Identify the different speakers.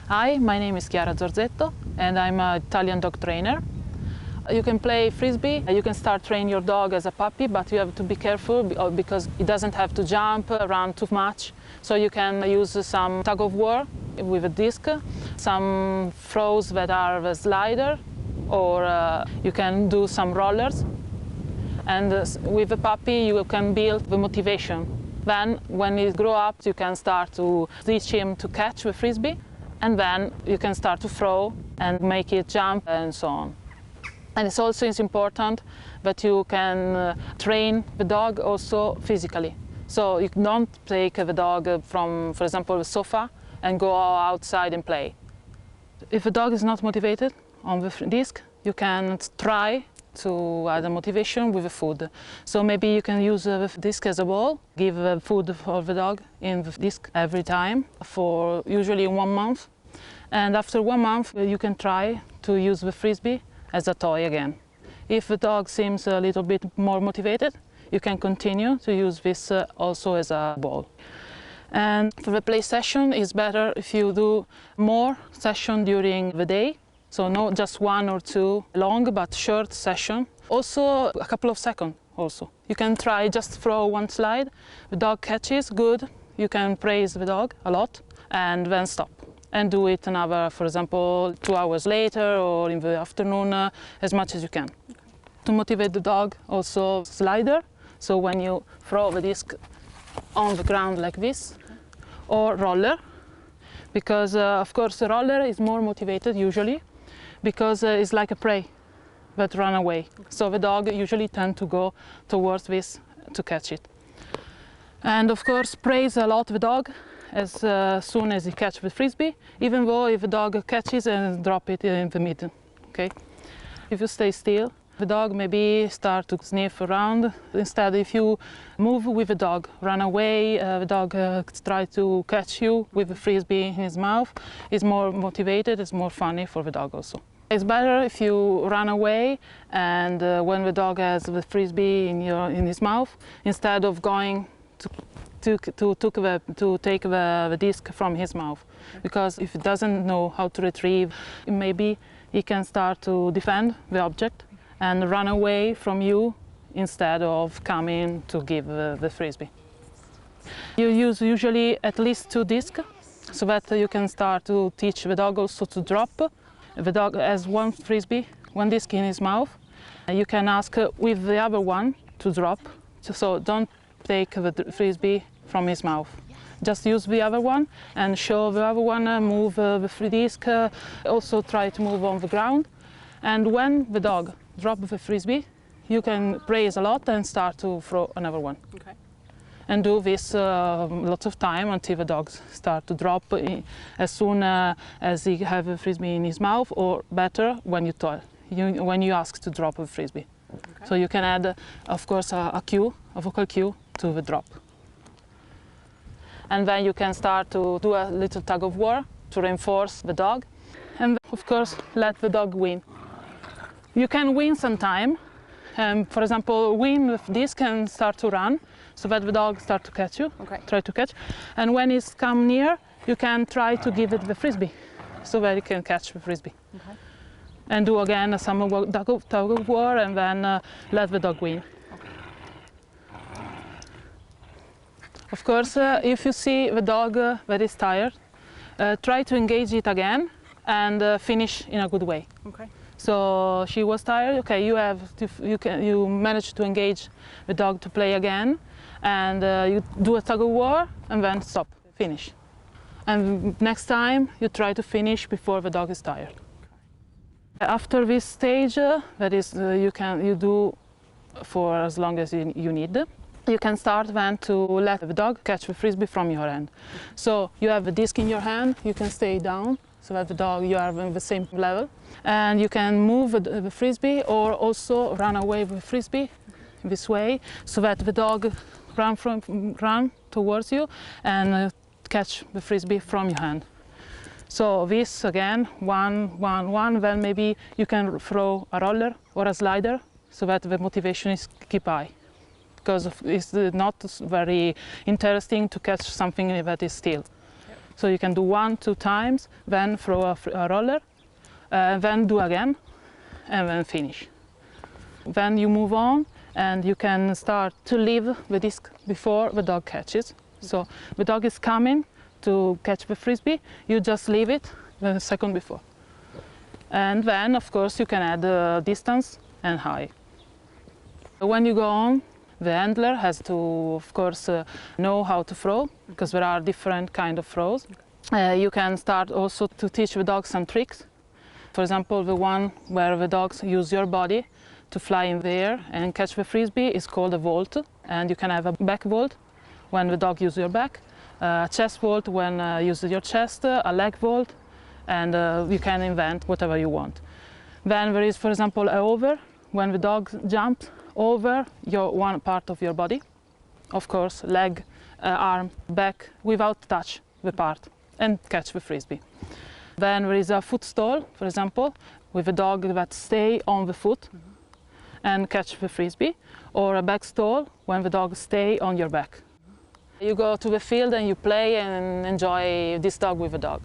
Speaker 1: Hi, my name is Chiara Zorzetto and I'm an Italian dog trainer. You can play frisbee, you can start training your dog as a puppy, but you have to be careful because it doesn't have to jump around too much. So you can use some tug of war with a disc, some throws that are a slider, or you can do some rollers. And with a puppy you can build the motivation. Then when he grows up you can start to teach him to catch the frisbee, and then you can start to throw and make it jump and so on. And it's also important that you can train the dog also physically. So you don't take the dog from, for example, the sofa and go outside and play. If the dog is not motivated on the disc, you can try to add a motivation with the food. So maybe you can use the disc as a ball, give food for the dog in the disc every time for usually 1 month. And after 1 month, you can try to use the frisbee as a toy again. If the dog seems a little bit more motivated, you can continue to use this also as a ball. And for the play session, it's better if you do more sessions during the day. So not just 1 or 2 long, but short session. Also a couple of seconds also. You can try just throw 1 slide, the dog catches, good. You can praise the dog a lot and then stop. And do it another, for example, 2 hours later or in the afternoon, as much as you can. Okay. To motivate the dog, also slider. So when you throw the disc on the ground like this, or roller, because of course the roller is more motivated usually, because it's like a prey that run away. Okay. So the dog usually tend to go towards this to catch it. And of course praise a lot the dog as soon as he catches the frisbee, even though if the dog catches and drop it in the middle. Okay? If you stay still, the dog maybe start to sniff around. Instead, if you move with the dog, run away, the dog try to catch you with the frisbee in his mouth, it's more motivated, it's more funny for the dog also. It's better if you run away and when the dog has the frisbee in his mouth, instead of going to take the disc from his mouth. Because if he doesn't know how to retrieve, maybe he can start to defend the object and run away from you instead of coming to give the frisbee. You use usually at least 2 discs so that you can start to teach the dog also to drop. The dog has 1 frisbee, 1 disc in his mouth. You can ask with the other one to drop, so don't take the frisbee from his mouth. Just use the other one and show the other one move the free disc, also try to move on the ground. And when the dog drops the frisbee, you can praise a lot and start to throw another one. Okay. And do this lots of time until the dogs start to drop as soon as he has a frisbee in his mouth, or better when you ask to drop the frisbee. Okay. So you can add, of course, a vocal cue to the drop. And then you can start to do a little tug of war to reinforce the dog. And of course, let the dog win. You can win sometime. For example, win with disc and start to run, so that the dog start to catch you, okay. Try to catch. And when it's come near, you can try to give it the frisbee, so that it can catch the frisbee. Okay. And do again some tug of war, and then let the dog win. Of course, if you see the dog that is tired, try to engage it again and finish in a good way. Okay. So she was tired. Okay, you manage to engage the dog to play again, and you do a tug of war and then stop, finish. And next time you try to finish before the dog is tired. After this stage, that is, you do for as long as you need. You can start then to let the dog catch the frisbee from your hand. So you have the disc in your hand, you can stay down so that the dog, you are on the same level. And you can move the frisbee or also run away with the frisbee this way so that the dog run towards you and catch the frisbee from your hand. So this again, 1, 1, 1, then maybe you can throw a roller or a slider so that the motivation is keep high. Because it's not very interesting to catch something that is still. So you can do 1, 2 times, then throw a roller, then do again, and then finish. Then you move on and you can start to leave the disc before the dog catches. So the dog is coming to catch the frisbee, you just leave it the second before. And then, of course, you can add distance and height. When you go on, the handler has to, of course, know how to throw, because there are different kind of throws. You can start also to teach the dog some tricks. For example, the one where the dogs use your body to fly in the air and catch the frisbee is called a vault. And you can have a back vault when the dog uses your back, a chest vault when uses your chest, a leg vault, and you can invent whatever you want. Then there is, for example, a over, when the dog jumps over one part of your body. Of course, leg, arm, back, without touch the part, and catch the frisbee. Then there is a foot stall, for example, with a dog that stay on the foot and catch the frisbee, or a back stall when the dog stay on your back. You go to the field and you play and enjoy this dog with the dog.